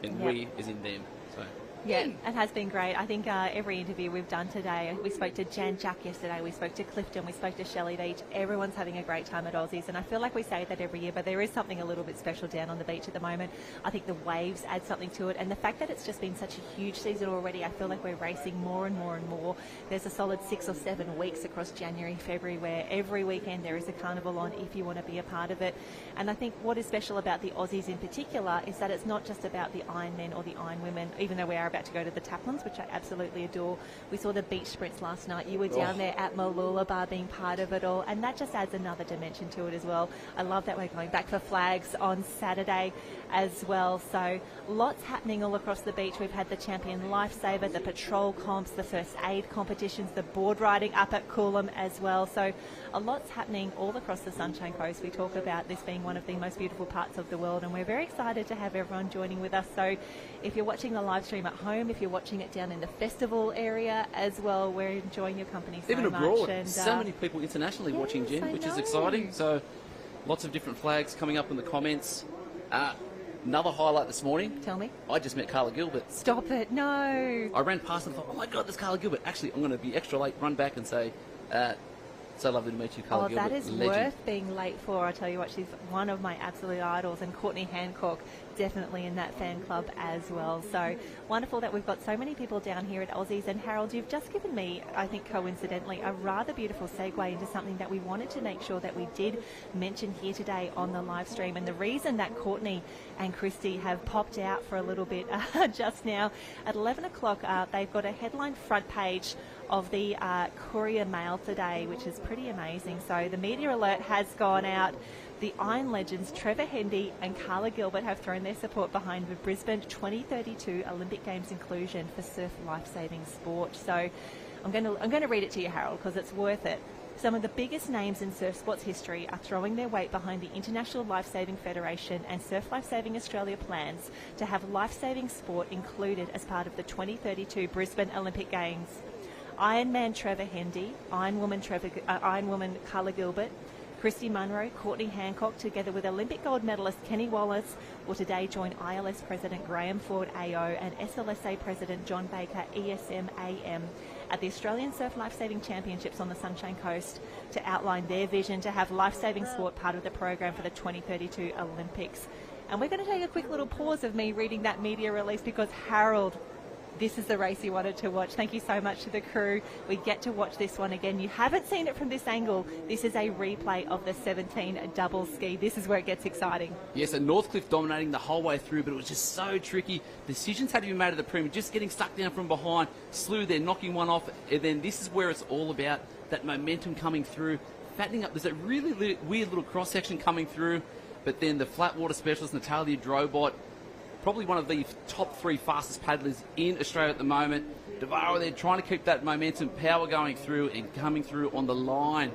And we is in them. So. Yeah, it has been great. I think every interview we've done today, we spoke to Jan Jack yesterday, we spoke to Clifton, we spoke to Shelley Beach. Everyone's having a great time at Aussies, and I feel like we say that every year, but there is something a little bit special down on the beach at the moment. I think the waves add something to it, and the fact that it's just been such a huge season already, I feel like we're racing more and more and more. There's a solid 6 or 7 weeks across January, February, where every weekend there is a carnival on if you want to be a part of it. And I think what is special about the Aussies in particular is that it's not just about the Ironmen or the Ironwomen, even though we are about to go to the Taplins, which I absolutely adore. We saw the beach sprints last night. You were down there at Mooloolaba being part of it all, and that just adds another dimension to it as well. I love that we're going back for flags on Saturday as well. So lots happening all across the beach. We've had the Champion Lifesaver, the patrol comps, the first aid competitions, the board riding up at Coolum as well. So a lot's happening all across the Sunshine Coast. We talk about this being one of the most beautiful parts of the world, and we're very excited to have everyone joining with us. So if you're watching the live stream at home, if you're watching it down in the festival area as well, we're enjoying your company so Even much. abroad, And, so many people internationally watching, Jen, which is exciting. So lots of different flags coming up in the comments. Another highlight this morning. Tell me. I just met Carla Gilbert. Stop it, no. I ran past and thought, oh my God, there's Carla Gilbert. Actually, I'm going to be extra late, run back and say, so lovely to meet you, Carla Gilbert. That is legend. Worth being late for. I tell you what, she's one of my absolute idols, and Courtney Hancock definitely in that fan club as well. So wonderful that we've got so many people down here at Aussies. And Harold, you've just given me, I think coincidentally, a rather beautiful segue into something that we wanted to make sure that we did mention here today on the live stream. And the reason that Courtney and Christy have popped out for a little bit just now, at 11 o'clock, they've got a headline front page of the Courier Mail today, which is pretty amazing. So the media alert has gone out. The Iron legends Trevor Hendy and Carla Gilbert have thrown their support behind the Brisbane 2032 Olympic Games inclusion for surf life-saving sport. So I'm going to read it to you, Harold, because it's worth it. Some of the biggest names in surf sports history are throwing their weight behind the International Lifesaving Federation and Surf Lifesaving Australia plans to have lifesaving sport included as part of the 2032 Brisbane Olympic Games. Ironman Trevor Hendy, Ironwoman Carla Gilbert, Christy Munro, Courtney Hancock, together with Olympic gold medalist Kenny Wallace, will today join ILS President Graham Ford AO and SLSA President John Baker ESM AM at the Australian Surf Lifesaving Championships on the Sunshine Coast to outline their vision to have lifesaving sport part of the program for the 2032 Olympics. And we're going to take a quick little pause of me reading that media release because Harold, this is the race you wanted to watch. Thank you so much to the crew. We get to watch this one again. You haven't seen it from this angle. This is a replay of the 17 double ski. This is where it gets exciting. Yes, and Northcliffe dominating the whole way through, but it was just so tricky. Decisions had to be made at the premium, just getting stuck down from behind. Slew there, knocking one off, and then this is where it's all about that momentum coming through, fattening up. There's a really weird little cross-section coming through, but then the flat water specialist, Natalia Drobot, probably one of the top 3 fastest paddlers in Australia at the moment. Devara there trying to keep that momentum, power going through and coming through on the line.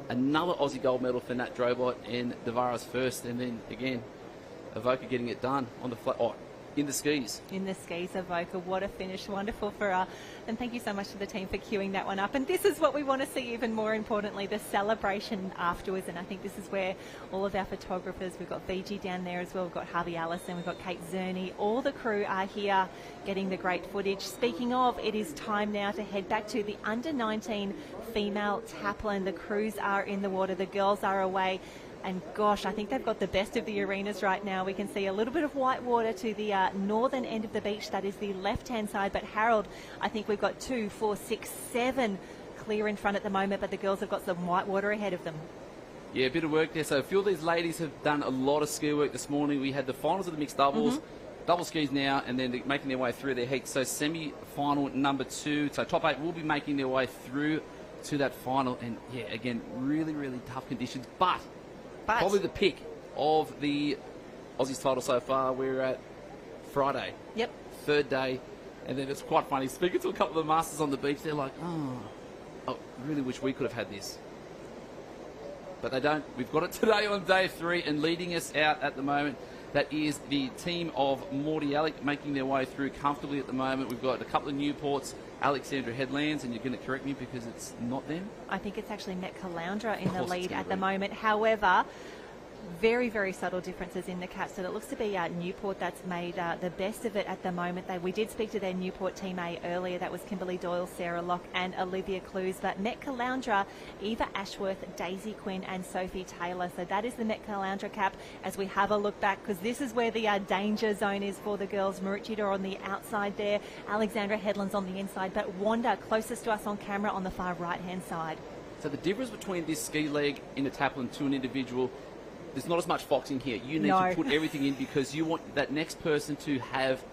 Another Aussie gold medal for Nat Drobot and Devara's first. And then again, Avoca getting it done on the flat. Oh, in the skis. In the skis, Avoca. What a finish. Wonderful for her. And thank you so much to the team for queuing that one up. And this is what we want to see even more importantly, the celebration afterwards. And I think this is where all of our photographers, we've got VG down there as well, we've got Harvey Allison, we've got Kate Zerny, all the crew are here getting the great footage. Speaking of, it is time now to head back to the under-19 female Taplin. The crews are in the water, the girls are away. And gosh, I think they've got the best of the arenas right now. We can see a little bit of white water to the northern end of the beach. That is the left-hand side. But Harold, I think we've got 2, 4, 6, 7 clear in front at the moment. But the girls have got some white water ahead of them. Yeah, a bit of work there. So a few of these ladies have done a lot of ski work this morning. We had the finals of the mixed doubles. Double skis now, and then making their way through their heats. So semi-final number 2. So top 8 will be making their way through to that final. And yeah, again, really tough conditions. But probably the pick of the Aussies title so far. We're at Friday. Yep. 3rd day. And then it's quite funny. Speaking to a couple of the masters on the beach, they're like, I really wish we could have had this. But they don't. We've got it today on day 3, and leading us out at the moment, that is the team of Morty Alec making their way through comfortably at the moment. We've got a couple of Newports, Alexandra Headlands, and you're going to correct me because it's not them? I think it's actually Met Caloundra in the lead at the moment. However, very subtle differences in the caps. So it looks to be Newport that's made the best of it at the moment. We did speak to their Newport Team A earlier. That was Kimberly Doyle, Sarah Locke and Olivia Clues. But Met Caloundra, Eva Ashworth, Daisy Quinn and Sophie Taylor. So that is the Met Caloundra cap as we have a look back, because this is where the danger zone is for the girls. Maroochydore on the outside there, Alexandra Headlands on the inside, but Wanda closest to us on camera on the far right-hand side. So the difference between this ski leg in a Taplin to an individual, there's not as much foxing here. You need to put everything in because you want that next person to have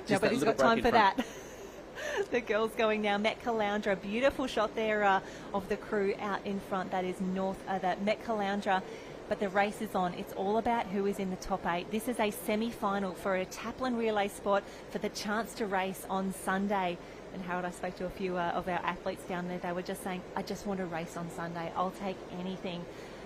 just Nobody's got time for that. The girls going now. Met Caloundra, beautiful shot there of the crew out in front. That is that Met Caloundra. But the race is on. It's all about who is in the top 8. This is a semi-final for a Taplin relay spot for the chance to race on Sunday. And Harold, I spoke to a few of our athletes down there. They were just saying, I just want to race on Sunday. I'll take anything.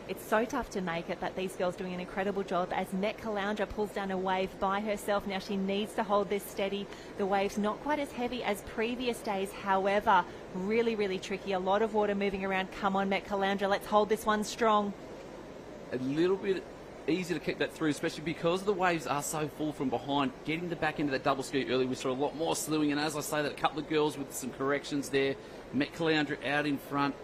It's so tough to make it, but these girls doing an incredible job as Met Caloundra pulls down a wave by herself. Now she needs to hold this steady. The wave's not quite as heavy as previous days. However, really tricky. A lot of water moving around. Come on, Met Caloundra. Let's hold this one strong. A little bit easy to keep that through, especially because the waves are so full from behind. Getting the back into that double ski early, we saw a lot more slewing, and as I say, that a couple of girls with some corrections there. Met Caloundra out in front.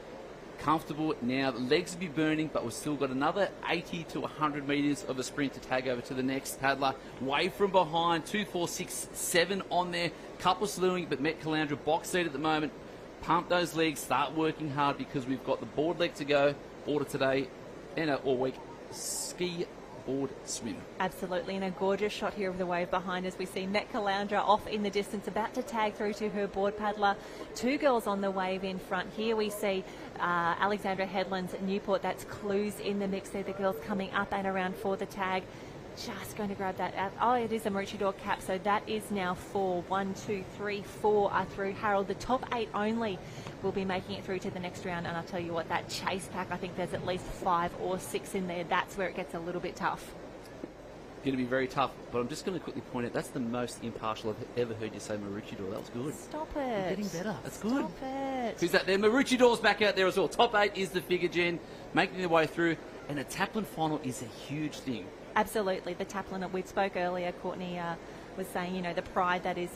Comfortable now. The legs will be burning, but we've still got another 80 to 100 metres of a sprint to tag over to the next paddler. Wave from behind, 2, 4, 6, 7 on there. Couple slewing, but Met Caloundra box seat at the moment. Pump those legs, start working hard because we've got the board leg to go. Order today and all week. Ski, board, swim. Absolutely, and a gorgeous shot here of the wave behind us. We see Met Caloundra off in the distance, about to tag through to her board paddler. 2 girls on the wave in front. Here we see Alexandra Headlands, Newport. That's Clues in the mix there. The girls coming up and around for the tag. Just going to grab that out. Oh, it is a Maroochydore cap, so that is now 4. 1, 2, 3, 4 are through. Harold, the top 8 only will be making it through to the next round. And I'll tell you what, that chase pack, I think there's at least 5 or 6 in there. That's where it gets a little bit tough. Going to be very tough, but I'm just going to quickly point out that's the most impartial I've ever heard you say Maroochydore. That was good. Stop it. You're getting better. That's good. Stop it. Who's that there? Maroochydor's back out there as well. Top 8 is the figure, Jen, making their way through, and a Taplin final is a huge thing. Absolutely. The Taplin, we spoke earlier, Courtney was saying, you know, the pride that is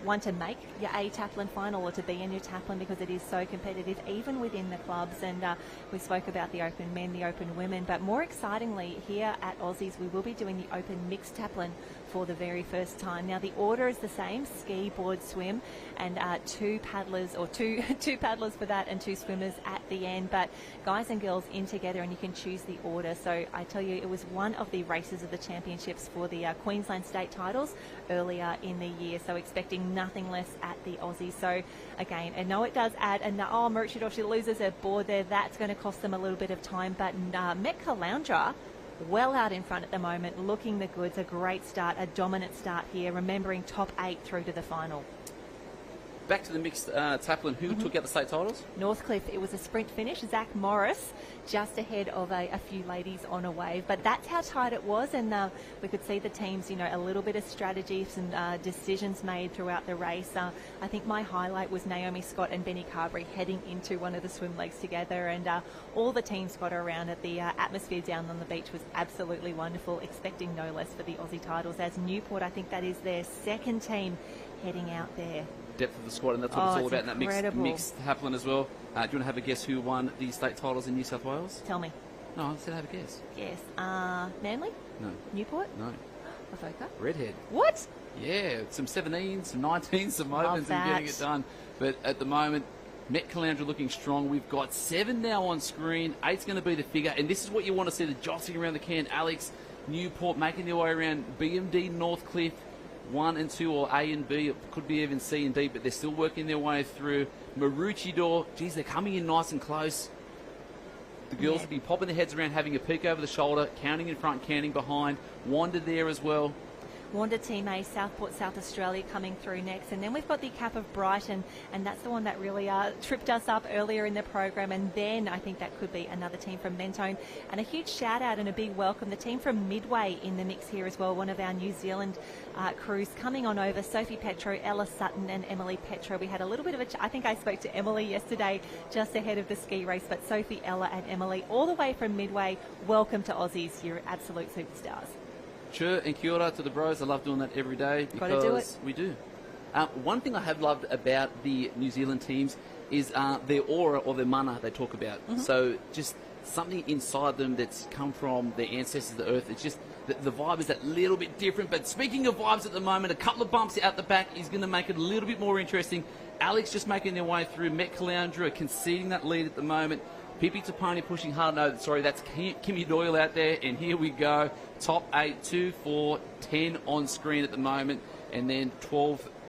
one to make your A Taplin final or to be in your Taplin, because it is so competitive even within the clubs. And we spoke about the Open Men, the Open Women, but more excitingly here at Aussies we will be doing the Open Mixed Taplin for the very first time. Now the order is the same: ski, board, swim, and 2 paddlers, or two paddlers for that, and 2 swimmers at the end. But guys and girls in together, and you can choose the order. So I tell you, it was one of the races of the championships for the Queensland state titles earlier in the year. So expecting nothing less at the Aussies. So again, I know it does add, and Maroochydore, she loses her board there. That's going to cost them a little bit of time. But Met Caloundra, well out in front at the moment, looking the goods. A great start, a dominant start here, remembering top 8 through to the final. Back to the mixed Taplin, who took out the state titles? Northcliffe. It was a sprint finish. Zach Morris just ahead of a few ladies on a wave, but that's how tight it was. And we could see the teams, you know, a little bit of strategy, some decisions made throughout the race. I think my highlight was Naomi Scott and Benny Carberry heading into one of the swim legs together, and all the teams got around it. The atmosphere down on the beach was absolutely wonderful, expecting no less for the Aussie titles, as Newport, I think that is their second team heading out there. Depth of the squad, and that's what it's all about in that mixed Taplin as well. Do you want to have a guess who won the state titles in New South Wales? Tell me. No, I said have a guess. Yes. Manley? No. Newport? No. Avoca? Redhead. What? Yeah, some 17s, some 19s, some opens, and getting it done. But at the moment, Met Caloundra looking strong. We've got 7 now on screen. 8's going to be the figure, and this is what you want to see, the jostling around the can. Alex, Newport making their way around. BMD, Northcliffe, 1 and 2, or A and B. It could be even C and D, but they're still working their way through. Maroochydore, geez, they're coming in nice and close. The girls will be popping their heads around, having a peek over the shoulder, counting in front, counting behind. Wanda there as well. Wanda Team A, Southport, South Australia coming through next. And then we've got the Cap of Brighton, and that's the one that really tripped us up earlier in the program. And then I think that could be another team from Mentone. And a huge shout out and a big welcome, the team from Midway in the mix here as well, one of our New Zealand crews coming on over. Sophie Petro, Ella Sutton and Emily Petro. We had a little bit of I think I spoke to Emily yesterday just ahead of the ski race, but Sophie, Ella and Emily all the way from Midway. Welcome to Aussies. You're absolute superstars. Sure, and kia ora to the bros. I love doing that every day because do it. We do. One thing I have loved about the New Zealand teams is their aura, or their mana they talk about. So just something inside them that's come from their ancestors, the earth. It's just the vibe is that little bit different. But speaking of vibes at the moment, a couple of bumps out the back is going to make it a little bit more interesting. Alex just making their way through. Met Caloundra conceding that lead at the moment. Pippi Taponi pushing hard. No, sorry, that's Kimmy Doyle out there. And here we go. Top 8, 2, 4, 10 on screen at the moment. And then 12